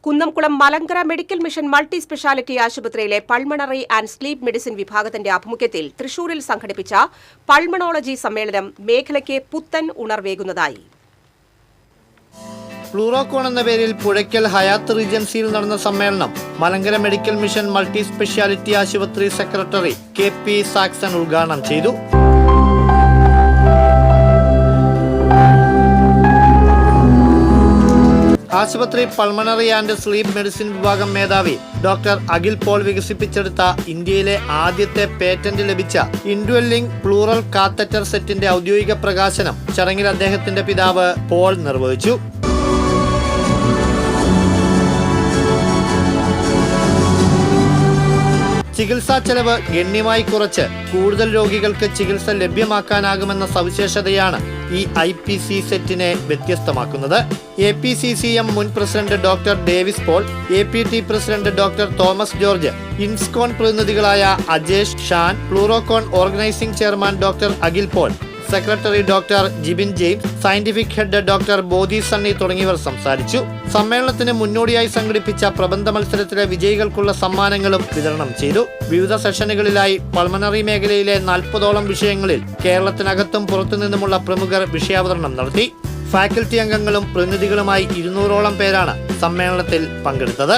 Kunnamkulam Malankara medical mission multi speciality ആശുപത്രിയിലെ pulmonary and sleep medicine വിഭാഗത്തിന്റെ ആഭിമുഖ്യത്തിൽ തൃശൂരിൽ സംഘടിപ്പിച്ച പൾമണോളജി സമ്മേളനം മേഖലയ്ക്ക് പുത്തൻ ഉണർവേകുന്നതായി. ഫ്ലൂറോകോൺ എന്ന പേരിൽ പുഴയ്ക്കൽ ഹയാത്ത് റീജൻസിയിൽ നടന്ന സമ്മേളനം Malankara medical mission multi speciality ആശുപത്രി സെക്രട്ടറി KP സാക്സൺ ഉദ്ഘാടനം ചെയ്തു. ആശുപത്രി പൾമണറി ആൻഡ് സ്ലീപ്പ് മെഡിസിൻ വിഭാഗം മേധാവി ഡോക്ടർ അഖിൽ പോൾ വികസിപ്പിച്ചെടുത്ത ഇന്ത്യയിലെ ആദ്യത്തെ പേറ്റന്റ് ലഭിച്ച ഇൻഡ്വെല്ലിംഗ് പ്ലൂറൽ കാത്തറ്റർ സെറ്റിന്റെ ഔദ്യോഗിക പ്രകാശനം ചടങ്ങിൽ അദ്ദേഹത്തിന്റെ പിതാവ് പോൾ നിർവഹിച്ചു. ചികിത്സാ ചെലവ് ഗണ്യമായി കുറച്ച് കൂടുതൽ രോഗികൾക്ക് ചികിത്സ ലഭ്യമാക്കാനാകുമെന്ന സവിശേഷതയാണ് ഈ IPC സെറ്റിനെ വ്യത്യസ്തമാക്കുന്നത്. APCCM മുൻ president doctor Davis Paul, APT president doctor Thomas George, Inscon പ്രതിനിധികളായ Ajesh Shan, Fluorocon organizing chairman doctor Akhil Paul, secretary doctor Jibin James, scientific head doctor Bodhi Sunny തുടങ്ങിയവർ സംസാരിച്ചു. സമ്മേളനത്തിന് മുന്നോടിയായി സംഘടിപ്പിച്ച പ്രബന്ധ മത്സരത്തിലെ വിജയികൾക്കുള്ള സമ്മാനങ്ങളും വിതരണം ചെയ്തു. വിവിധ സെഷനുകളിലായി പൾമണറി മേഖലയിലെ 40ഓളം വിഷയങ്ങളിൽ കേരളത്തിനകത്തും പുറത്തുനിന്നുമുള്ള പ്രമുഖർ വിഷയാവതരണം നടത്തി. ഫാക്കൽറ്റി അംഗങ്ങളും പ്രതിനിധികളുമായി 200ഓളം പേരാണ് സമ്മേളനത്തിൽ പങ്കെടുത്തത്.